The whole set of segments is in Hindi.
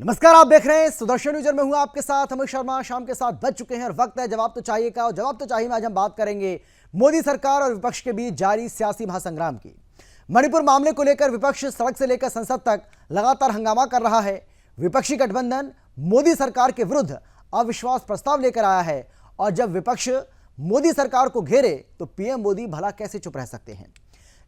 नमस्कार, आप देख रहे हैं सुदर्शन न्यूज। मैं हूं आपके साथ अमित शर्मा। शाम के 7 बज चुके हैं और वक्त है जवाब तो चाहिए का। और जवाब तो चाहिए में आज हम बात करेंगे मोदी सरकार और विपक्ष के बीच जारी सियासी महासंग्राम की। मणिपुर मामले को लेकर विपक्ष सड़क से लेकर संसद तक लगातार हंगामा कर रहा है। विपक्षी गठबंधन मोदी सरकार के विरुद्ध अविश्वास प्रस्ताव लेकर आया है और जब विपक्ष मोदी सरकार को घेरे तो पीएम मोदी भला कैसे चुप रह सकते हैं।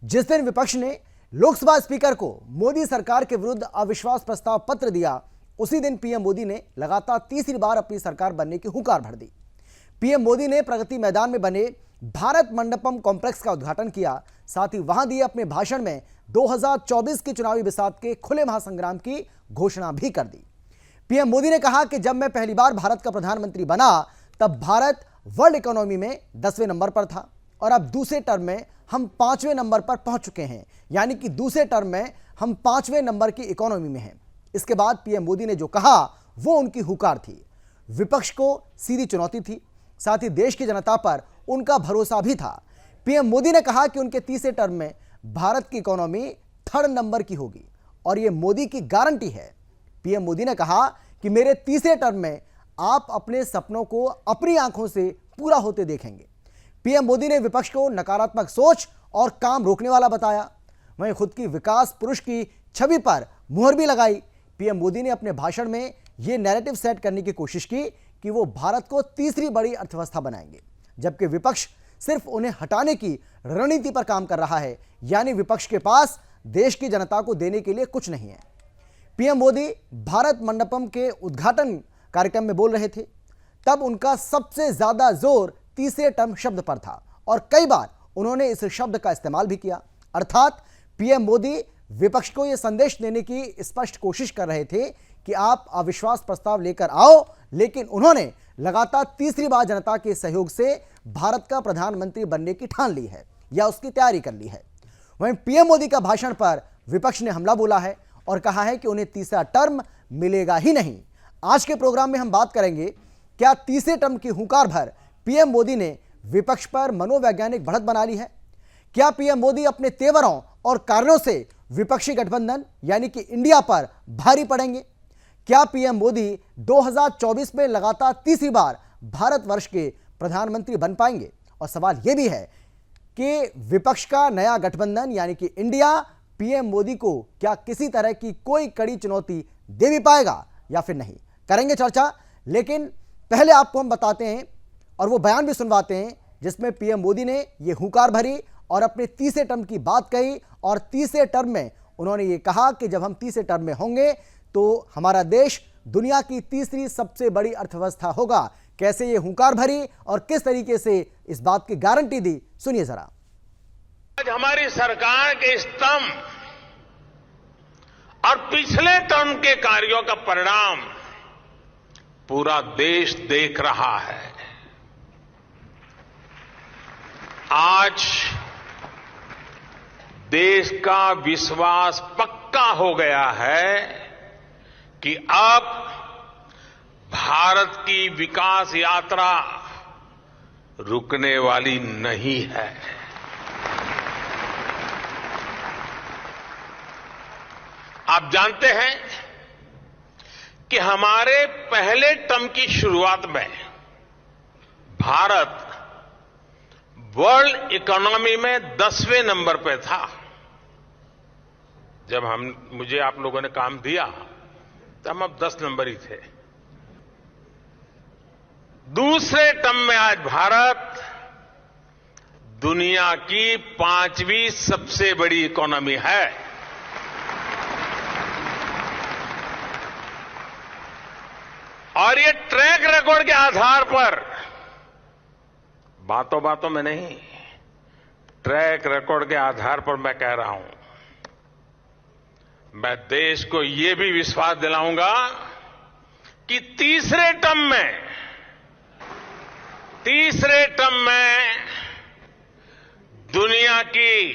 जिस दिन विपक्ष ने लोकसभा स्पीकर को मोदी सरकार के विरुद्ध अविश्वास प्रस्ताव पत्र दिया, उसी दिन पीएम मोदी ने लगातार तीसरी बार अपनी सरकार बनने की हुंकार भर दी। पीएम मोदी ने प्रगति मैदान में बने भारत मंडपम कॉम्प्लेक्स का उद्घाटन किया। साथ ही वहां दिए अपने भाषण में 2024 के चुनावी बिसात के खुले महासंग्राम की घोषणा भी कर दी। पीएम मोदी ने कहा कि जब मैं पहली बार भारत का प्रधानमंत्री बना तब भारत वर्ल्ड इकोनॉमी में 10वें नंबर पर था और अब दूसरे टर्म में हम 5वें नंबर पर पहुंच चुके हैं, यानी कि दूसरे टर्म में हम 5वें नंबर की इकोनॉमी में हैं। इसके बाद पीएम मोदी ने जो कहा वो उनकी हुंकार थी, विपक्ष को सीधी चुनौती थी, साथ ही देश की जनता पर उनका भरोसा भी था। पीएम मोदी ने कहा कि उनके तीसरे टर्म में भारत की इकोनॉमी 3rd नंबर की होगी और यह मोदी की गारंटी है। पीएम मोदी ने कहा कि मेरे तीसरे टर्म में आप अपने सपनों को अपनी आंखों से पूरा होते देखेंगे। पीएम मोदी ने विपक्ष को नकारात्मक सोच और काम रोकने वाला बताया। वहीं खुद की विकास पुरुष की छवि पर मुहर भी लगाई। पीएम मोदी ने अपने भाषण में यह नैरेटिव सेट करने की कोशिश की कि वो भारत को तीसरी बड़ी अर्थव्यवस्था बनाएंगे, जबकि विपक्ष सिर्फ उन्हें हटाने की रणनीति पर काम कर रहा है, यानी विपक्ष के पास देश की जनता को देने के लिए कुछ नहीं है। पीएम मोदी भारत मंडपम के उद्घाटन कार्यक्रम में बोल रहे थे, तब उनका सबसे ज्यादा जोर तीसरे टर्म शब्द पर था और कई बार उन्होंने इस शब्द का इस्तेमाल भी किया। अर्थात पीएम मोदी विपक्ष को यह संदेश देने की स्पष्ट कोशिश कर रहे थे कि आप अविश्वास प्रस्ताव लेकर आओ, लेकिन उन्होंने लगातार तीसरी बार जनता के सहयोग से भारत का प्रधानमंत्री बनने की ठान ली है या उसकी तैयारी कर ली है। वहीं पीएम मोदी का भाषण पर विपक्ष ने हमला बोला है और कहा है कि उन्हें तीसरा टर्म मिलेगा ही नहीं। आज के प्रोग्राम में हम बात करेंगे, क्या तीसरे टर्म की हुंकार भर पीएम मोदी ने विपक्ष पर मनोवैज्ञानिक बढ़त बना ली है? क्या पीएम मोदी अपने तेवरों और कार्यों से विपक्षी गठबंधन यानी कि इंडिया पर भारी पड़ेंगे? क्या पीएम मोदी 2024 में लगातार तीसरी बार भारतवर्ष के प्रधानमंत्री बन पाएंगे? और सवाल यह भी है कि विपक्ष का नया गठबंधन यानी कि इंडिया पीएम मोदी को क्या किसी तरह की कोई कड़ी चुनौती दे भी पाएगा या फिर नहीं? करेंगे चर्चा, लेकिन पहले आपको हम बताते हैं और वो बयान भी सुनवाते हैं जिसमें पीएम मोदी ने यह हुंकार भरी और अपने तीसरे टर्म की बात कही। और तीसरे टर्म में उन्होंने ये कहा कि जब हम तीसरे टर्म में होंगे तो हमारा देश दुनिया की तीसरी सबसे बड़ी अर्थव्यवस्था होगा। कैसे ये हुंकार भरी और किस तरीके से इस बात की गारंटी दी, सुनिए जरा। आज हमारी सरकार के स्तंभ और पिछले टर्म के कार्यों का परिणाम पूरा देश देख रहा है। आज देश का विश्वास पक्का हो गया है कि अब भारत की विकास यात्रा रुकने वाली नहीं है। आप जानते हैं कि हमारे पहले टर्म की शुरुआत में भारत वर्ल्ड इकोनॉमी में 10वें नंबर पे था। जब मुझे आप लोगों ने काम दिया तो हम अब 10 नंबर ही थे। दूसरे टर्म में आज भारत दुनिया की 5वीं सबसे बड़ी इकोनॉमी है। और ये ट्रैक रिकॉर्ड के आधार पर, बातों बातों में नहीं, ट्रैक रिकॉर्ड के आधार पर मैं कह रहा हूं, मैं देश को यह भी विश्वास दिलाऊंगा कि तीसरे टर्म में दुनिया की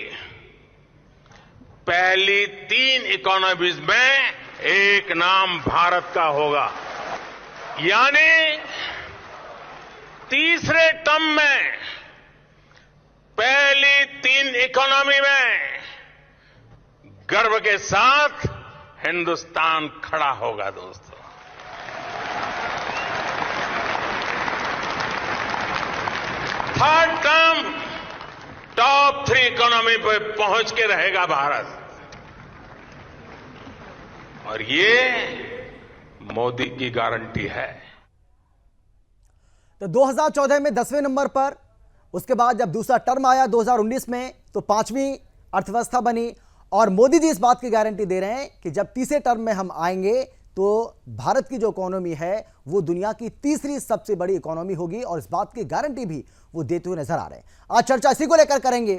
पहली 3 इकोनॉमीज में एक नाम भारत का होगा। यानी तीसरे टर्म में पहली 3 इकोनॉमी में गर्व के साथ हिंदुस्तान खड़ा होगा। दोस्तों, थर्ड टर्म टॉप 3 इकोनॉमी पे पहुंच के रहेगा भारत। और ये मोदी की गारंटी है। तो 2014 में 10वें नंबर पर, उसके बाद जब दूसरा टर्म आया 2019 में तो 5वीं अर्थव्यवस्था बनी। और मोदी जी इस बात की गारंटी दे रहे हैं कि जब तीसरे टर्म में हम आएंगे तो भारत की जो इकोनॉमी है वो दुनिया की तीसरी सबसे बड़ी इकोनॉमी होगी, और इस बात की गारंटी भी वो देते हुए नजर आ रहे हैं। आज चर्चा इसी को लेकर करेंगे,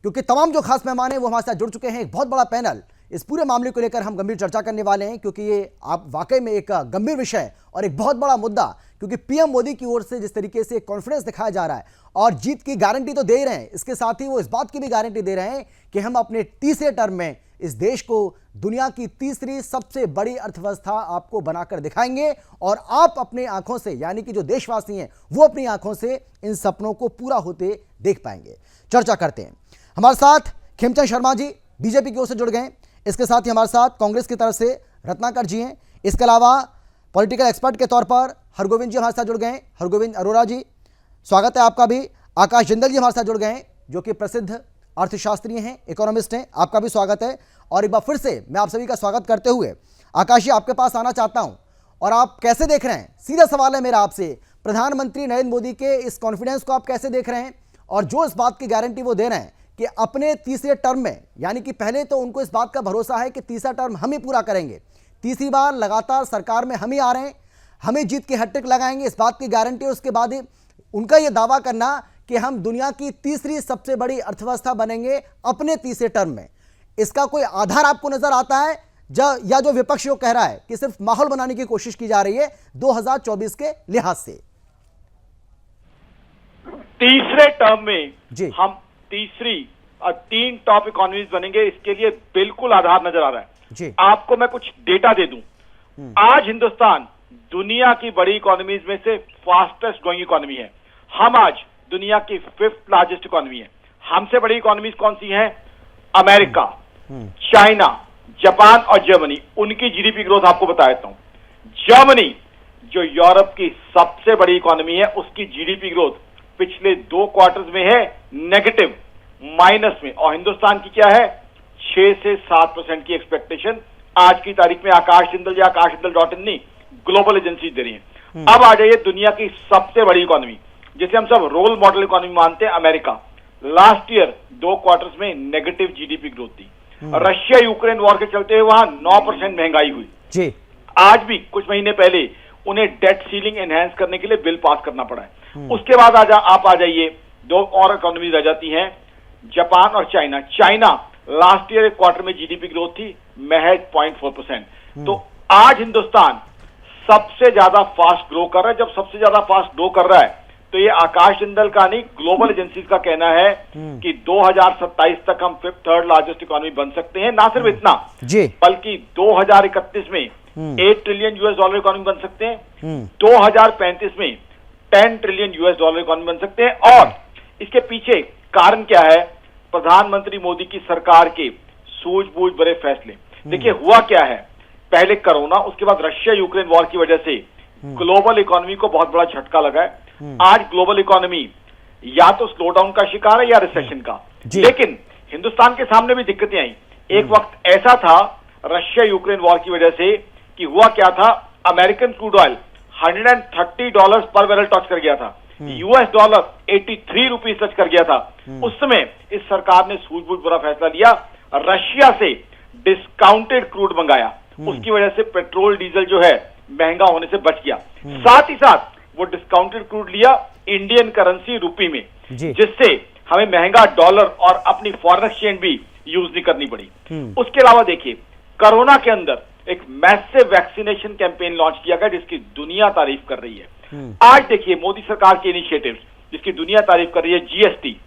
क्योंकि तमाम जो खास मेहमान हैं वो हमारे साथ जुड़ चुके हैं। एक बहुत बड़ा पैनल, इस पूरे मामले को लेकर हम गंभीर चर्चा करने वाले हैं, क्योंकि ये आप वाकई में एक गंभीर विषय और एक बहुत बड़ा मुद्दा, क्योंकि पीएम मोदी की ओर से जिस तरीके से कॉन्फिडेंस दिखाया जा रहा है और जीत की गारंटी तो दे रहे हैं, इसके साथ ही वो इस बात की भी गारंटी दे रहे हैं कि हम अपने तीसरे टर्म में इस देश को दुनिया की तीसरी सबसे बड़ी अर्थव्यवस्था आपको बनाकर दिखाएंगे, और आप अपनी आंखों से, यानी कि जो देशवासी हैं वो अपनी आंखों से इन सपनों को पूरा होते देख पाएंगे। चर्चा करते हैं। हमारे साथ खेमचंद शर्मा जी बीजेपी की ओर से जुड़ गए। इसके साथ ही हमारे साथ कांग्रेस की तरफ से रत्नाकर जी हैं। इसके अलावा पॉलिटिकल एक्सपर्ट के तौर पर हरगोविंद जी हमारे साथ जुड़ गए हैं। हरगोविंद अरोड़ा जी, स्वागत है आपका भी। आकाश जिंदल जी हमारे साथ जुड़ गए हैं, जो कि प्रसिद्ध अर्थशास्त्री हैं, इकोनॉमिस्ट हैं, आपका भी स्वागत है। और एक बार फिर से मैं आप सभी का स्वागत करते हुए आकाश जी आपके पास आना चाहता हूं, और आप कैसे देख रहे हैं, सीधा सवाल है मेरा आपसे, प्रधानमंत्री नरेंद्र मोदी के इस कॉन्फिडेंस को आप कैसे देख रहे हैं, और जो इस बात की गारंटी वो दे रहे हैं कि अपने तीसरे टर्म में, यानी कि पहले तो उनको इस बात का भरोसा है कि तीसरा टर्म हम ही पूरा करेंगे, तीसरी बार लगातार सरकार में हम ही आ रहे हैं, हमें जीत के हैट्रिक लगाएंगे, इस बात की गारंटी। उसके बाद ही उनका यह दावा करना कि हम दुनिया की तीसरी सबसे बड़ी अर्थव्यवस्था बनेंगे अपने तीसरे टर्म में, इसका कोई आधार आपको नजर आता है, या जो विपक्ष जो कह रहा है कि सिर्फ माहौल बनाने की कोशिश की जा रही है 2024 के लिहाज से? तीसरे टर्म में जी हम तीसरी 3 टॉप इकोनॉमीज बनेंगे, इसके लिए बिल्कुल आधार नजर आ रहा है जी। आपको मैं कुछ डेटा दे दूं। आज हिंदुस्तान दुनिया की बड़ी इकोनॉमीज में से फास्टेस्ट ग्रोइंग इकोनॉमी है। हम आज दुनिया की 5th लार्जेस्ट इकोनॉमी है। हमसे बड़ी इकोनॉमीज कौन सी हैं? अमेरिका, चाइना, जापान और जर्मनी। उनकी जीडीपी ग्रोथ आपको बता देता हूं। जर्मनी, जो यूरोप की सबसे बड़ी इकोनॉमी है, उसकी जीडीपी ग्रोथ पिछले 2 क्वार्टर्स में है नेगेटिव, माइनस में, और हिंदुस्तान की क्या है? 6 से 7% की एक्सपेक्टेशन आज की तारीख में आकाश जिंदल या आकाशजिंदल.in नहीं, ग्लोबल एजेंसी दे रही है। अब आ जाइए दुनिया की सबसे बड़ी इकोनॉमी, जिसे हम सब रोल मॉडल इकोनॉमी मानते हैं, अमेरिका। लास्ट ईयर 2 क्वार्टर्स में नेगेटिव जीडीपी ग्रोथ थी। रशिया यूक्रेन वॉर के चलते वहां 9% महंगाई हुई जी। आज भी कुछ महीने पहले उन्हें डेट सीलिंग एनहांस करने के लिए बिल पास करना पड़ा है। उसके बाद आप आ जाइए, 2 और इकोनॉमीज आ जाती हैं, जापान और चाइना। चाइना लास्ट ईयर एक क्वार्टर में जीडीपी ग्रोथ थी महज 0.4%। तो आज हिंदुस्तान सबसे ज्यादा फास्ट ग्रो कर रहा है। जब सबसे ज्यादा फास्ट ग्रो कर रहा है तो ये आकाश जिंदल का नहीं, ग्लोबल एजेंसीज का कहना है कि 2027 तक हम 5th 3rd लार्जेस्ट इकोनॉमी बन सकते हैं। ना सिर्फ इतना जी, बल्कि 2031 में $8 ट्रिलियन इकोनॉमी बन सकते हैं। 2035 में $10 ट्रिलियन इकोनॉमी बन सकते हैं। और इसके पीछे कारण क्या है? प्रधानमंत्री मोदी की सरकार के सूझबूझ बड़े फैसले। देखिए हुआ क्या है, पहले कोरोना, उसके बाद रशिया यूक्रेन वॉर की वजह से ग्लोबल इकोनॉमी को बहुत बड़ा झटका लगा है। आज ग्लोबल इकोनॉमी या तो स्लोडाउन का शिकार है या रिसेशन का। लेकिन हिंदुस्तान के सामने भी दिक्कतें आई। एक वक्त ऐसा था रशिया यूक्रेन वॉर की वजह से कि हुआ क्या था, अमेरिकन क्रूड ऑयल $130 पर बैरल टच कर गया था, US डॉलर 83 रुपीज टच कर गया था। उस समय इस सरकार ने सूझबूझ बुरा फैसला लिया, रशिया से डिस्काउंटेड क्रूड मंगाया। उसकी वजह से पेट्रोल डीजल जो है महंगा होने से बच गया। साथ ही साथ वो डिस्काउंटेड क्रूड लिया इंडियन करेंसी रुपी में, जिससे हमें महंगा डॉलर और अपनी फॉरेन एक्सचेंज भी यूज नहीं करनी पड़ी। उसके अलावा देखिए, कोरोना के अंदर एक मैसिव वैक्सीनेशन कैंपेन लॉन्च किया गया जिसकी दुनिया तारीफ कर रही है। आज देखिए मोदी सरकार के इनिशिएटिव्स जिसकी दुनिया तारीफ कर रही है। जीएसटी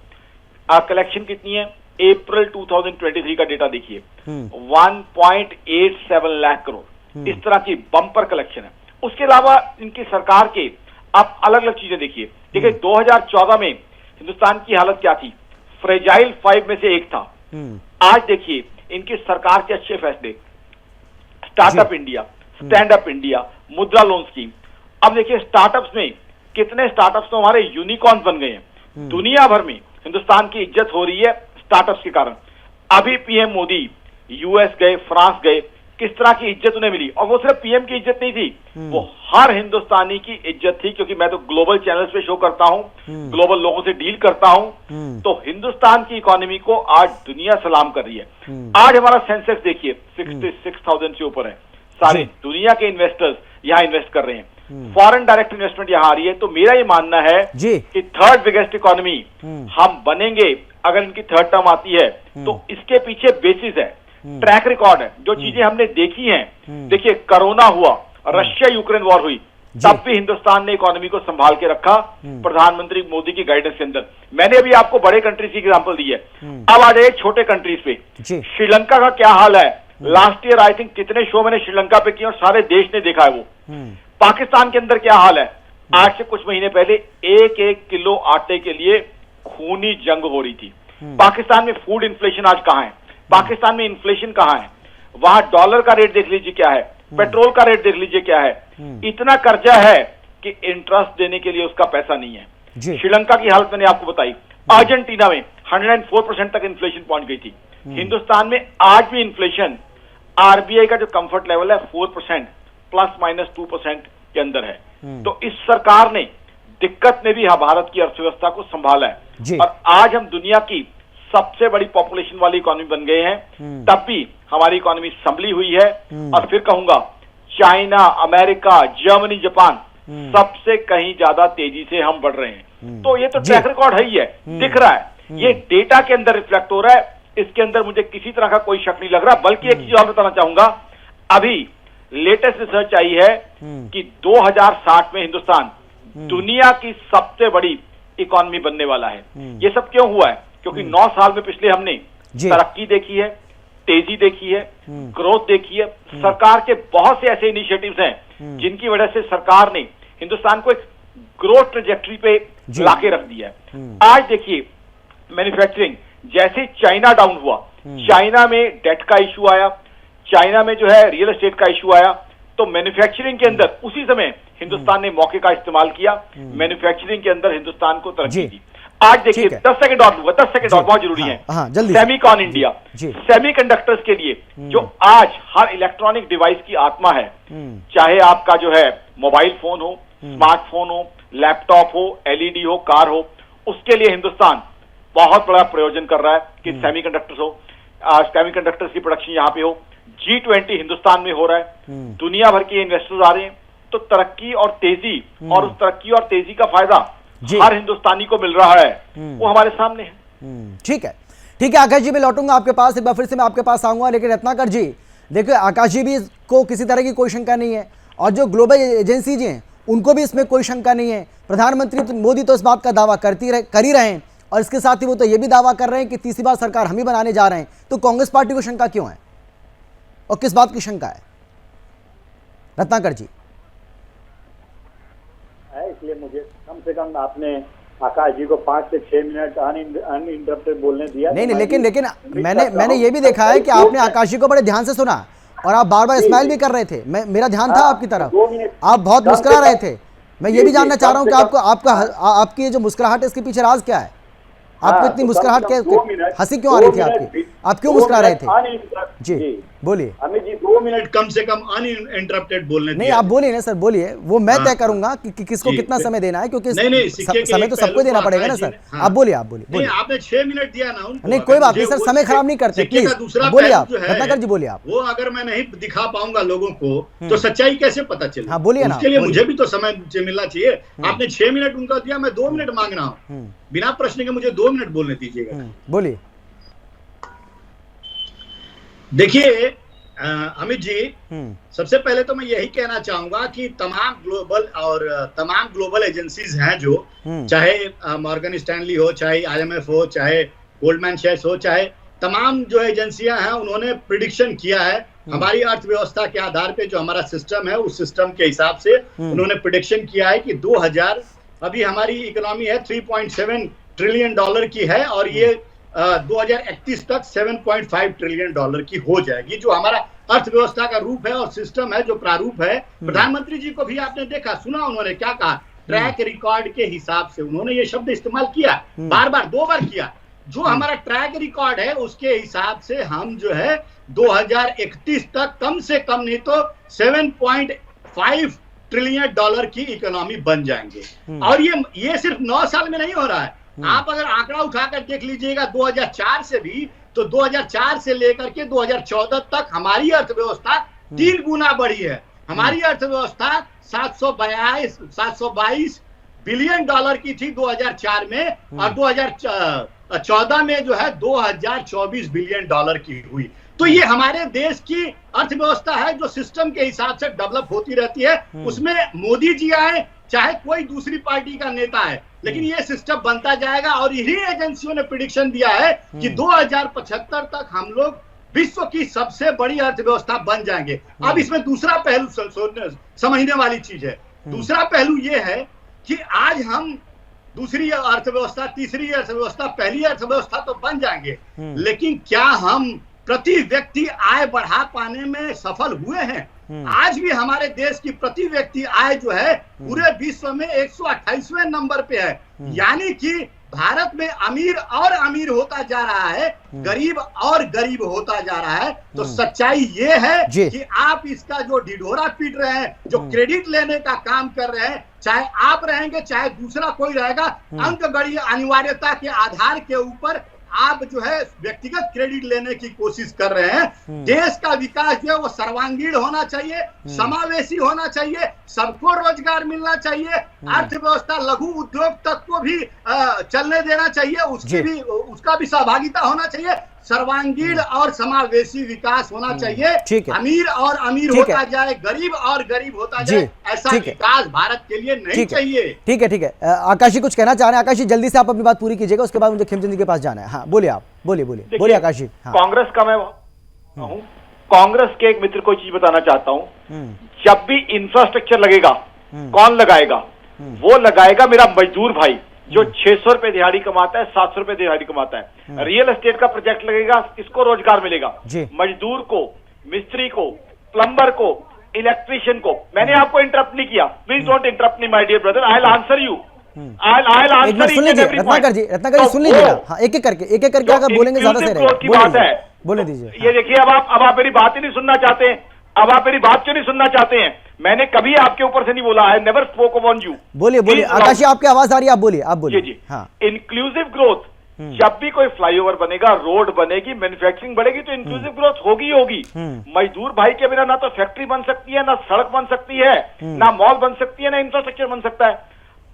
कलेक्शन कितनी है? अप्रैल 2023 का डेटा देखिए, 1.87 लाख करोड़। इस तरह की बम्पर कलेक्शन है। उसके अलावा इनकी सरकार के आप अलग अलग चीजें देखिए। देखिए 2014 में हिंदुस्तान की हालत क्या थी? फ्रेजाइल 5 में से एक था। आज देखिए इनकी सरकार के अच्छे फैसले, startup India, stand up India, मुद्रा लोन स्कीम। अब देखिए स्टार्टअप्स में कितने स्टार्टअप्स तो हमारे यूनिकॉर्न्स बन गए हैं। दुनिया भर में हिंदुस्तान की इज्जत हो रही है स्टार्टअप्स के कारण। अभी पीएम मोदी यूएस गए, फ्रांस गए, किस तरह की इज्जत उन्हें मिली। और वो सिर्फ पीएम की इज्जत नहीं थी, वो हर हिंदुस्तानी की इज्जत थी, क्योंकि मैं तो ग्लोबल चैनल्स पे शो करता हूं, ग्लोबल लोगों से डील करता हूं, तो हिंदुस्तान की इकोनॉमी को आज दुनिया सलाम कर रही है। आज हमारा सेंसेक्स देखिए 66,000 से ऊपर है। सारे दुनिया के इन्वेस्टर्स यहां इन्वेस्ट कर रहे हैं, फॉरेन डायरेक्ट इन्वेस्टमेंट यहां आ रही है। तो मेरा ये मानना है कि थर्ड बिगेस्ट इकोनॉमी हम बनेंगे अगर इनकी थर्ड टर्म आती है। तो इसके पीछे बेसिस है, ट्रैक रिकॉर्ड है, जो चीजें हमने देखी हैं। देखिए कोरोना हुआ, रशिया यूक्रेन वॉर हुई, तब भी हिंदुस्तान ने इकोनॉमी को संभाल के रखा प्रधानमंत्री मोदी की गाइडेंस के अंदर। मैंने अभी आपको बड़े कंट्रीज की एग्जांपल दी है, अब आ जाइए छोटे कंट्रीज पे। श्रीलंका का क्या हाल है? लास्ट ईयर आई थिंक कितने शो मैंने श्रीलंका पे किए और सारे देश ने देखा है वो। पाकिस्तान के अंदर क्या हाल है? आज से कुछ महीने पहले 1-1 किलो आटे के लिए खूनी जंग हो रही थी। पाकिस्तान में फूड इन्फ्लेशन आज कहां है? पाकिस्तान में इन्फ्लेशन कहां है? वहां डॉलर का रेट देख लीजिए क्या है, पेट्रोल का रेट देख लीजिए क्या है। इतना कर्जा है कि इंटरेस्ट देने के लिए उसका पैसा नहीं है। श्रीलंका की हालत मैंने आपको बताई। अर्जेंटीना में 104% तक इन्फ्लेशन पहुंच गई थी। हिंदुस्तान में आज भी इन्फ्लेशन, आरबीआई का जो कंफर्ट लेवल है 4% ±2% के अंदर है। तो इस सरकार ने दिक्कत में भी भारत की अर्थव्यवस्था को संभाला है और आज हम दुनिया की सबसे बड़ी पॉपुलेशन वाली इकोनॉमी बन गए हैं। तब भी हमारी इकोनॉमी संभली हुई है। और फिर कहूंगा चाइना, अमेरिका, जर्मनी, जापान सबसे कहीं ज्यादा तेजी से हम बढ़ रहे हैं। तो ये तो ट्रैक रिकॉर्ड है ही है, दिख रहा है, ये डेटा के अंदर रिफ्लेक्ट हो रहा है। इसके अंदर मुझे किसी तरह का कोई शक नहीं लग रहा। बल्कि एक चीज और बताना चाहूंगा, अभी लेटेस्ट रिसर्च आई है कि 2060 में हिंदुस्तान दुनिया की सबसे बड़ी इकोनॉमी बनने वाला है। ये सब क्यों हुआ है? क्योंकि 9 साल में पिछले हमने तरक्की देखी है, तेजी देखी है, ग्रोथ देखी है। सरकार के बहुत से ऐसे इनिशिएटिव्स हैं जिनकी वजह से सरकार ने हिंदुस्तान को एक ग्रोथ ट्रेजेक्टरी पे लाके रख दिया है। आज देखिए मैन्युफैक्चरिंग, जैसे चाइना डाउन हुआ, चाइना में डेट का इशू आया, चाइना में जो है रियल एस्टेट का इशू आया, तो मैन्युफैक्चरिंग के अंदर उसी समय हिंदुस्तान ने मौके का इस्तेमाल किया, मैन्युफैक्चरिंग के अंदर हिंदुस्तान को तरक्की दी। आज देखिए 10 सेकंड और लूंगा, 10 सेकंड और, बहुत जरूरी है। सेमीकॉन इंडिया, सेमीकंडक्टर्स के लिए जो आज हर इलेक्ट्रॉनिक डिवाइस की आत्मा है, चाहे आपका जो है मोबाइल फोन हो, स्मार्टफोन हो, लैपटॉप हो, एलईडी हो, कार हो, उसके लिए हिंदुस्तान बहुत बड़ा प्रयोजन कर रहा है कि सेमीकंडक्टर्स हो, सेमीकंडक्टर्स की प्रोडक्शन यहाँ पे हो। G20 हिंदुस्तान में हो रहा है, दुनिया भर के इन्वेस्टर्स आ रहे हैं। तो तरक्की और तेजी, और उस तरक्की और तेजी का फायदा हर हिंदुस्तानी को मिल रहा है, वो हमारे सामने है। ठीक है, ठीक है आकाश जी, मैं लौटूंगा आपके पास, एक बार फिर से मैं आपके पास आऊंगा। लेकिन रत्नाकर जी देखिए, आकाश जी भी को किसी तरह की कोई शंका नहीं है और जो ग्लोबल एजेंसी जी हैं उनको भी इसमें कोई शंका नहीं है। प्रधानमंत्री मोदी तो इस बात का दावा कर ही रहे हैं और इसके साथ ही वो तो ये भी दावा कर रहे हैं कि तीसरी बार सरकार हम ही बनाने जा रहे हैं। तो कांग्रेस पार्टी को शंका क्यों है और किस बात की शंका है रत्नाकर जी? इसलिए मुझे कम से कम आपने आकाश जी को 5 से 6 मिनट अनइंटरप्टेड बोलने दिया। नहीं, लेकिन मैंने ये भी देखा है कि आपने आकाश जी को बड़े ध्यान से सुना और आप बार बार स्माइल भी कर रहे थे। मेरा ध्यान था आपकी तरफ, आप बहुत मुस्कुरा रहे थे। मैं ये भी जानना चाह रहा हूँ कि आपकी जो मुस्कुराहट है इसके पीछे राज क्या है? आपको इतनी मुस्कुराहट क्या, हंसी क्यों आ रही थी आपकी? आप क्यों मुस्कुरा रहे थे? जी बोलिए अमित जी, 2 मिनट कम से कम अनइंटरप्टेड बोलने। नहीं आप बोलिए ना सर, बोलिए, वो मैं तय करूंगा कि किसको कितना समय देना है, क्योंकि समय तो सबको देना पड़ेगा ना सर। आप बोलिए, आप बोलिए। आपने 6 मिनट दिया ना उनको। नहीं कोई बात नहीं सर, समय खराब नहीं करते, प्लीज बोलिए आप रत्नाकर जी, बोलिए आप। वो अगर मैं नहीं दिखा पाऊंगा लोगों को तो सच्चाई कैसे पता चले? हाँ बोलिए ना, उसके लिए मुझे भी तो समय मिलना चाहिए। आपने 6 मिनट उनका दिया, मैं 2 मिनट मांग रहा हूँ। बिना प्रश्न के मुझे 2 मिनट बोलने दीजिएगा। बोलिए। देखिए अमित जी, सबसे पहले तो मैं यही कहना चाहूंगा कि तमाम ग्लोबल एजेंसीज हैं जो, चाहे मॉर्गन स्टैनली हो, चाहे IMF हो, चाहे गोल्डमैन सैक्स हो, चाहे तमाम जो एजेंसियां हैं, उन्होंने प्रिडिक्शन किया है हमारी अर्थव्यवस्था के आधार पे। जो हमारा सिस्टम है उस सिस्टम के हिसाब से उन्होंने प्रिडिक्शन किया है कि 2000 अभी हमारी इकोनॉमी है 3.7 ट्रिलियन डॉलर की है और ये 2031 तक 7.5 ट्रिलियन डॉलर की हो जाएगी। जो हमारा अर्थव्यवस्था का रूप है और सिस्टम है, जो प्रारूप है। प्रधानमंत्री जी को भी आपने देखा, सुना उन्होंने क्या कहा। ट्रैक रिकॉर्ड के हिसाब से, उन्होंने ये शब्द इस्तेमाल किया, बार बार 2 बार किया, जो हमारा ट्रैक रिकॉर्ड है उसके हिसाब से हम जो है 2031 तक कम से कम नहीं तो 7.5 ट्रिलियन डॉलर की इकोनॉमी बन जाएंगे। और ये सिर्फ 9 साल में नहीं हो रहा है। आप अगर आंकड़ा उठाकर देख लीजिएगा 2004 से भी, तो 2004 से लेकर के 2014 तक हमारी अर्थव्यवस्था 3 गुना बढ़ी है। हमारी अर्थव्यवस्था 722 बिलियन डॉलर की थी 2004 में, और 2014 में जो है 2024 बिलियन डॉलर की हुई। तो ये हमारे देश की अर्थव्यवस्था है जो सिस्टम के हिसाब से डेवलप होती रहती है। उसमें मोदी जी आए चाहे कोई दूसरी पार्टी का नेता है, लेकिन ये सिस्टम बनता जाएगा। और यही एजेंसियों ने प्रेडिक्शन दिया है कि 2075 तक हम लोग विश्व की सबसे बड़ी अर्थव्यवस्था बन जाएंगे। अब इसमें दूसरा पहलू समझने वाली चीज है। दूसरा पहलू ये है कि आज हम दूसरी अर्थव्यवस्था, तीसरी अर्थव्यवस्था, पहली अर्थव्यवस्था तो बन जाएंगे, लेकिन क्या हम प्रति व्यक्ति आय बढ़ा पाने में सफल हुए हैं? आज भी हमारे देश की प्रति व्यक्ति आय जो है पूरे विश्व में 128वें नंबर पे है। यानी कि भारत में अमीर और अमीर होता जा रहा है, गरीब और गरीब होता जा रहा है। तो सच्चाई ये है कि आप इसका जो ढिढोरा पीट रहे हैं, जो क्रेडिट लेने का काम कर रहे हैं, चाहे आप रहेंगे चाहे दूसरा कोई रहेगा, अंकगणितीय अनिवार्यता के आधार के ऊपर आप जो है व्यक्तिगत क्रेडिट लेने की कोशिश कर रहे हैं। देश का विकास जो है वो सर्वांगीण होना चाहिए, समावेशी होना चाहिए, सबको रोजगार मिलना चाहिए, अर्थव्यवस्था लघु उद्योग तक को भी चलने देना चाहिए, उसका भी सहभागिता होना चाहिए, सर्वांगीण और समावेशी विकास होना चाहिए। अमीर और अमीर होता जाए, गरीब और गरीब होता जाए, ऐसा विकास भारत के लिए नहीं चाहिए। ठीक है। आकाश जी कुछ कहना चाह रहे हैं? आकाश जी जल्दी से आप अपनी बात पूरी कीजिएगा, उसके बाद मुझे खेमचंद जी के पास जाना है। हाँ बोलिए, आप बोलिए आकाश जी। कांग्रेस का मैं हूँ, कांग्रेस के एक मित्र को चीज बताना चाहता हूँ। जब भी इंफ्रास्ट्रक्चर लगेगा, कौन लगाएगा? वो लगाएगा मेरा मजदूर भाई जो 600 रुपए दिहाड़ी कमाता है, 700 रुपए दिहाड़ी कमाता है। रियल एस्टेट का प्रोजेक्ट लगेगा, इसको रोजगार मिलेगा। मजदूर को, मिस्त्री को, प्लम्बर को, इलेक्ट्रीशियन को। मैंने आपको इंटरप्ट नहीं किया, please don't interrupt me my dear brother, I will answer you. Ratnakar ji सुन लीजिएगा, एक एक करके अगर बोलेंगे ज्यादा सही रहेगा। बोले दीजिए। ये देखिए, अब आप मेरी बात ही नहीं सुनना चाहते हैं। अब आप मेरी बात क्यों नहीं सुनना चाहते हैं? मैंने कभी आपके ऊपर से नहीं बोला है, नेवर स्पोक अपॉन यू। बोलिए आकाश जी, आपकी आवाज आ रही है, आप बोलिए। जी। हाँ। इंक्लूसिव ग्रोथ, जब भी कोई फ्लाईओवर बनेगा, रोड बनेगी, मैन्युफैक्चरिंग बढ़ेगी, तो इंक्लूसिव ग्रोथ होगी। मजदूर भाई के बिना ना तो फैक्ट्री बन सकती है, ना सड़क बन सकती है, ना मॉल बन सकती है, ना इंफ्रास्ट्रक्चर बन सकता है।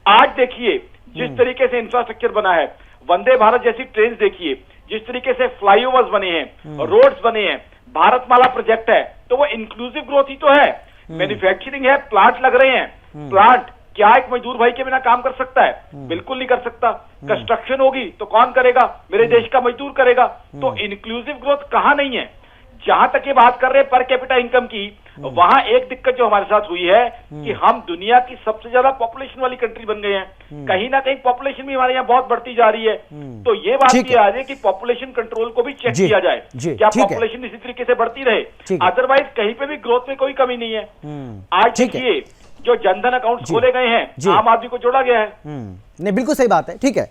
आज देखिए जिस तरीके से इंफ्रास्ट्रक्चर बना है, वंदे भारत जैसी ट्रेन देखिए, जिस तरीके से फ्लाईओवर्स बने हैं, रोड्स बने हैं, भारतमाला प्रोजेक्ट है, तो वो इंक्लूसिव ग्रोथ ही तो है। मैन्युफैक्चरिंग है, प्लांट लग रहे हैं। प्लांट क्या एक मजदूर भाई के बिना काम कर सकता है? बिल्कुल नहीं कर सकता। कंस्ट्रक्शन होगी तो कौन करेगा? मेरे देश का मजदूर करेगा। तो इंक्लूसिव ग्रोथ कहां नहीं है। जहां तक ये बात कर रहे हैं पर कैपिटा इनकम की, वहां एक दिक्कत जो हमारे साथ हुई है कि हम दुनिया की सबसे ज्यादा पॉपुलेशन वाली कंट्री बन गए हैं। कहीं ना कहीं पॉपुलेशन भी हमारे यहाँ बहुत बढ़ती जा रही है। तो ये बात ये आ रही है कि पॉपुलेशन कंट्रोल को भी चेक किया जाए, क्या पॉपुलेशन इसी तरीके से बढ़ती रहे। अदरवाइज कहीं पे भी ग्रोथ में कोई कमी नहीं है। आज देखिए जो जनधन अकाउंट खोले गए हैं, आम आदमी को जोड़ा गया है। नहीं, बिल्कुल सही बात है। ठीक है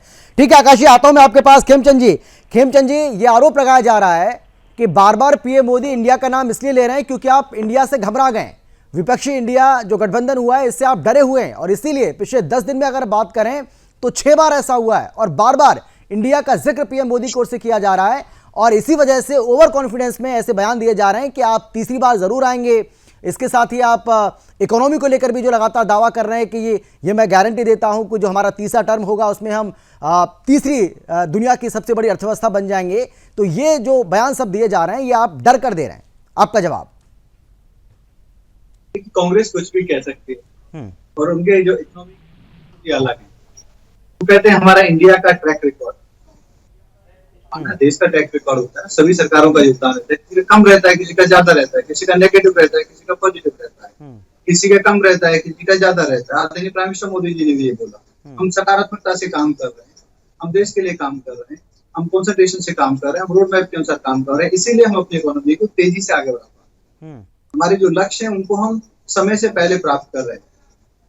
आकाश जी, आता हूं मैं आपके पास। खेमचंद जी, ये आरोप लगाया जा रहा है कि बार बार पीएम मोदी इंडिया का नाम इसलिए ले रहे हैं क्योंकि आप इंडिया से घबरा गए। विपक्षी इंडिया जो गठबंधन हुआ है, इससे आप डरे हुए हैं, और इसीलिए पिछले 10 दिन में अगर बात करें तो 6 बार ऐसा हुआ है, और बार बार इंडिया का जिक्र पीएम मोदी की ओर से किया जा रहा है, और इसी वजह से ओवर कॉन्फिडेंस में ऐसे बयान दिए जा रहे हैं कि आप तीसरी बार जरूर आएंगे। इसके साथ ही आप इकोनॉमी को लेकर भी जो लगातार दावा कर रहे हैं कि ये मैं गारंटी देता हूं कि जो हमारा तीसरा टर्म होगा उसमें हम तीसरी दुनिया की सबसे बड़ी अर्थव्यवस्था बन जाएंगे। तो ये जो बयान सब दिए जा रहे हैं, ये आप डर कर दे रहे हैं। आपका जवाब? कांग्रेस कुछ भी कह सकती है, और उनके जो इकोनॉमी अलग है। वो कहते हैं हमारा इंडिया का ट्रैक रिकॉर्ड, देश का ट्रैक रिकॉर्ड होता है, सभी सरकारों का योगदान रहता है। किसी का कम रहता है, किसी का ज्यादा रहता है, किसी का नेगेटिव रहता है, किसी का पॉजिटिव रहता है, किसी का कम रहता है, किसी का ज्यादा रहता है। आदरणीय प्राइम मिनिस्टर मोदी जी ने भी ये बोला, हम सकारात्मकता से काम कर रहे हैं, हम देश के लिए काम कर रहे हैं, हम कॉन्सेंट्रेशन से काम कर रहे हैं, हम रोड मैप के अनुसार काम कर रहे हैं। इसीलिए हम अपनी इकोनॉमी को तेजी से आगे बढ़ा पा रहे हैं। हमारे जो लक्ष्य है उनको हम समय से पहले प्राप्त कर रहे हैं।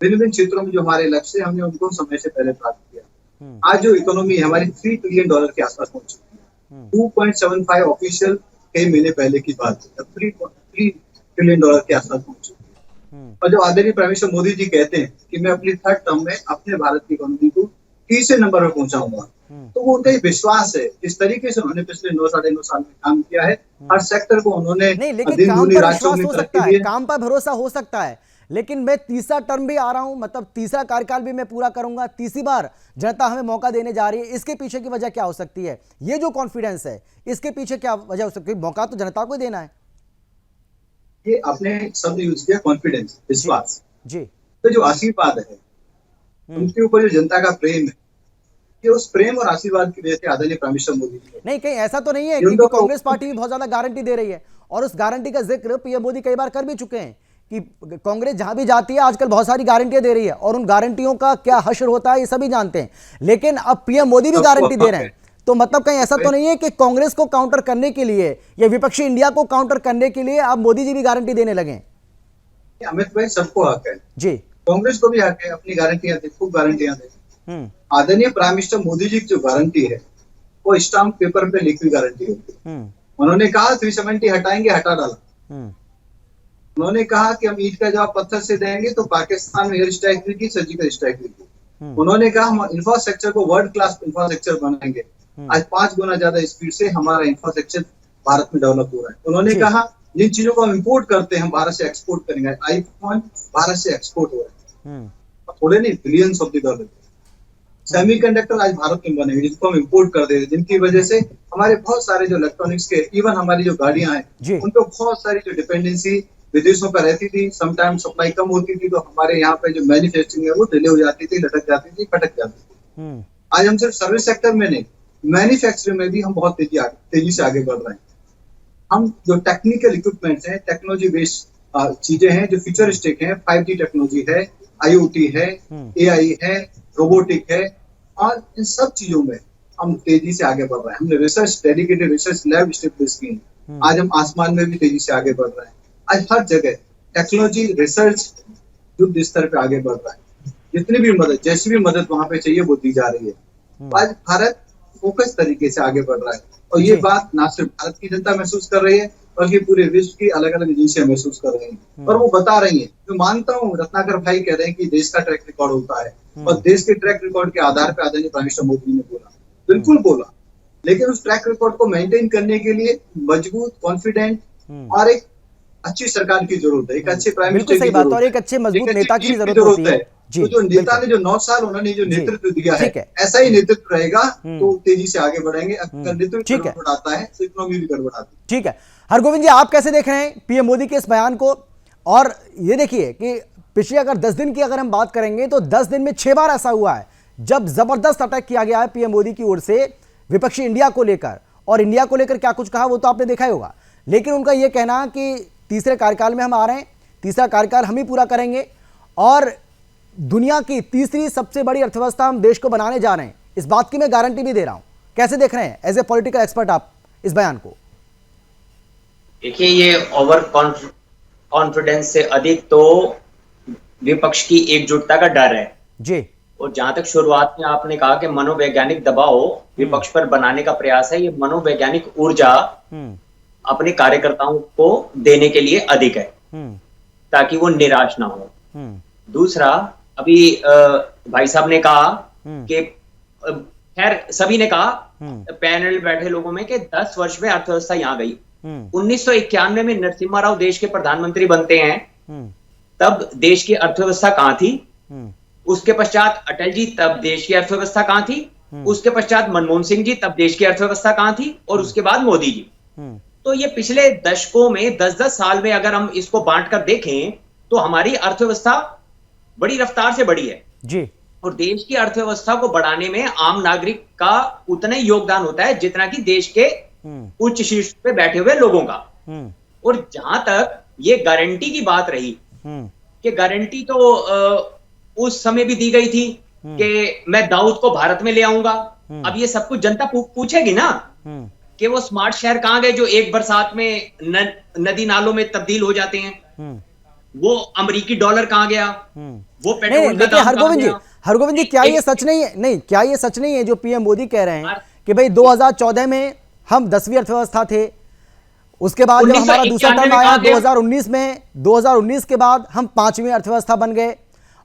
भिन्न भिन्न क्षेत्रों में जो हमारे लक्ष्य है हमने उनको समय से पहले प्राप्त किया। आज जो इकोनॉमी है हमारी $3 ट्रिलियन के आसपास पहुंच चुकी है। 2.75 ऑफिशियल कई महीने पहले की बात है, 3 ट्रिलियन डॉलर के आसपास पहुंच चुकी है। और जो आदरणीय प्राइम मिनिस्टर मोदी जी कहते हैं कि मैं अपनी 3rd टर्म में अपने भारत की इकोनॉमी को 30वें नंबर पर पहुंचाऊंगा, तो वो उनका विश्वास है। इस तरीके से उन्होंने पिछले 9 साढ़े 9 साल में काम किया है। हर सेक्टर को उन्होंने नहीं, लेकिन दिन काम दूनी पर रात विश्वास चौगुनी हो तरक्की सकता दी है, है। काम पर भरोसा हो सकता है, लेकिन मैं तीसरा टर्म भी आ रहा हूं, मतलब तीसरा कार्यकाल भी मैं पूरा करूंगा, तीसरी बार जनता हमें मौका देने जा रही है। इसके पीछे की वजह क्या हो सकती है? ये जो कॉन्फिडेंस है, इसके पीछे क्या वजह हो सकती है? मौका तो जनता को ही देना है। ये आपने शब्द यूज किया कॉन्फिडेंस, विश्वास। जी तो जो आशीर्वाद है उनके ऊपर जो जनता का प्रेम है, ये उस प्रेम और आशीर्वाद की वजह से आदरणीय प्राइम मिनिस्टर मोदी जी नहीं, कहीं ऐसा तो नहीं है ये कि उनको- कांग्रेस पार्टी भी बहुत ज्यादा गारंटी दे रही है, और उस गारंटी का जिक्र पीएम मोदी कई बार कर भी चुके हैं कि कांग्रेस जहां भी जाती है आजकल बहुत सारी गारंटियां दे रही है, और उन गारंटियों का क्या हश्र होता है ये सभी जानते हैं। लेकिन अब पीएम मोदी भी सबको गारंटी दे रहे हैं, है। तो मतलब कहीं ऐसा तो नहीं है कि कांग्रेस को काउंटर करने के लिए या विपक्षी इंडिया को काउंटर करने के लिए अब मोदी जी भी गारंटी देने लगे? अमित भाई सबको हक है, जी कांग्रेस को भी हक है अपनी गारंटियां दे, खूब गारंटियां दे। आदरणीय प्राइम मिनिस्टर मोदी जी की जो गारंटी है वो स्टाम्प पेपर पे लिखी गारंटी होती है। उन्होंने कहा 370 हटाएंगे, हटा डाला। उन्होंने कहा कि हम ईंट का जवाब पत्थर से देंगे, तो पाकिस्तान में एयर स्ट्राइक भी की, सर्जिकल स्ट्राइक भी की। उन्होंने कहा हम इंफ्रास्ट्रक्चर को वर्ल्ड क्लास इंफ्रास्ट्रक्चर बनाएंगे। आज 5 गुना ज्यादा स्पीड से हमारा इंफ्रास्ट्रक्चर भारत में डेवलप हो रहा है। उन्होंने कहा जिन चीजों को हम इम्पोर्ट करते हैं हम भारत से एक्सपोर्ट करेंगे। आईफोन भारत से एक्सपोर्ट हो रहा है, थोड़े नहीं, billions of the dollar. Semiconductor आज भारत में बनेंगे जिनको हम इम्पोर्ट कर दे रहे हैं, जिनकी वजह से हमारे बहुत सारे जो इलेक्ट्रॉनिक्स के, इवन हमारी जो गाड़ियां हैं उन पर बहुत सारी जो डिपेंडेंसी विदेशों पर रहती थी, समटाइम सप्लाई कम होती थी, तो हमारे यहाँ पे जो मैन्युफैक्चरिंग है वो डिले हो जाती थी, लटक जाती थी, फटक जाती थी। आज हम सिर्फ सर्विस सेक्टर में नहीं, मैन्युफैक्चरिंग में भी हम बहुत तेजी से आगे बढ़ रहे हैं। हम जो टेक्निकल इक्विपमेंट्स हैं, टेक्नोलॉजी बेस्ड चीजें हैं जो फ्यूचरिस्टिक हैं, 5G टेक्नोलॉजी है, IoT है, AI है, रोबोटिक है, और इन सब चीजों में हम तेजी से आगे बढ़ रहे हैं। हमने research, dedicated research lab establish की है। आज हम आसमान में भी तेजी से आगे बढ़ रहे हैं। आज हर जगह टेक्नोलॉजी रिसर्च युद्ध स्तर पे आगे बढ़ रहा है। जितनी भी मदद, जैसी भी मदद वहां पे चाहिए वो दी जा रही है। आज भारत फोकस तरीके से आगे बढ़ रहा है, और ये बात ना सिर्फ भारत की जनता महसूस कर रही है बल्कि पूरे विश्व की अलग अलग एजेंसियां महसूस कर रही हैं, और वो बता रही हैं। मैं मानता हूँ रत्नाकर भाई कह रहे हैं कि देश का ट्रैक रिकॉर्ड होता है, और देश के ट्रैक रिकॉर्ड के आधार पर आदरणीय प्राइम मिनिस्टर मोदी ने बोला, बिल्कुल बोला, लेकिन उस ट्रैक रिकॉर्ड को मेंटेन करने के लिए मजबूत, कॉन्फिडेंट और एक अच्छी सरकार की जरूरत है, एक अच्छे प्राइम मिनिस्टर की जरूरत है, और एक अच्छे मजबूत नेता की जरूरत होती है। तो जो नेता ने जो 9 साल उन्होंने जो नेतृत्व दिया है, ऐसा ही नेतृत्व रहेगा तो तेजी से आगे बढ़ेंगे। अगर नेतृत्व गड़बड़ाता है तो इकोनॉमी भी गड़बड़ाती है। ठीक है, हरगोविंद जी, आप कैसे देख रहे हैं पीएम मोदी के इस बयान को? और ये देखिए कि पिछले अगर 10 दिन की अगर हम बात करेंगे तो 10 दिन में 6 बार ऐसा हुआ है जब जबरदस्त अटैक किया गया है पीएम मोदी की ओर से विपक्षी इंडिया को लेकर। और इंडिया को लेकर क्या कुछ कहा वो तो आपने देखा ही होगा, लेकिन उनका यह कहना कि तीसरे कार्यकाल में हम आ रहे हैं, तीसरा कार्यकाल हम ही पूरा करेंगे, और दुनिया की तीसरी सबसे बड़ी अर्थव्यवस्था हम देश को बनाने जा रहे हैं, इस बात की मैं गारंटी भी दे रहा हूं। कैसे देख रहे हैं एज ए पॉलिटिकल एक्सपर्ट आप इस बयान को? देखिए, ये ओवर कॉन्फिडेंस से अधिक तो विपक्ष की एकजुटता का डर है जी। और जहां तक शुरुआत में आपने कहा कि मनोवैज्ञानिक दबाव विपक्ष पर बनाने का प्रयास है, ये मनोवैज्ञानिक ऊर्जा अपने कार्यकर्ताओं को देने के लिए अधिक है ताकि वो निराश ना हो। दूसरा, अभी भाई साहब ने कहा कि खैर सभी ने कहा पैनल बैठे लोगों में कि 10 वर्ष में अर्थव्यवस्था यहां गई। 1991 में नरसिम्हा राव देश के प्रधानमंत्री बनते हैं, तब देश की अर्थव्यवस्था कहां थी? उसके पश्चात अटल जी, तब देश की अर्थव्यवस्था कहां थी? उसके पश्चात मनमोहन सिंह जी, तब देश की अर्थव्यवस्था कहां थी? और उसके बाद मोदी जी। तो ये पिछले दशकों में 10-10 साल में अगर हम इसको बांट कर देखें तो हमारी अर्थव्यवस्था बड़ी रफ्तार से बढ़ी है जी। और देश की अर्थव्यवस्था को बढ़ाने में आम नागरिक का उतना ही योगदान होता है जितना कि देश के उच्च शीर्ष पे बैठे हुए लोगों का। और जहां तक ये गारंटी की बात रही कि गारंटी तो उस समय भी दी गई थी कि मैं दाऊद को भारत में ले आऊंगा। अब ये सब कुछ जनता पूछेगी ना कि वो स्मार्ट शहर कहां गए जो एक बरसात में नदी नालों में तब्दील हो जाते हैं? वो अमेरिकी डॉलर कहां गया? वो नहीं पेट्रोल का लेकिन दाम हरगोविंद जी क्या ये सच नहीं है, नहीं क्या ये सच नहीं है जो पीएम मोदी कह रहे हैं कि भाई 2014 में हम 10वीं अर्थव्यवस्था थे, उसके बाद जब हमारा दूसरा टर्म आया 2019 में, 2019 के बाद हम 5वीं अर्थव्यवस्था बन गए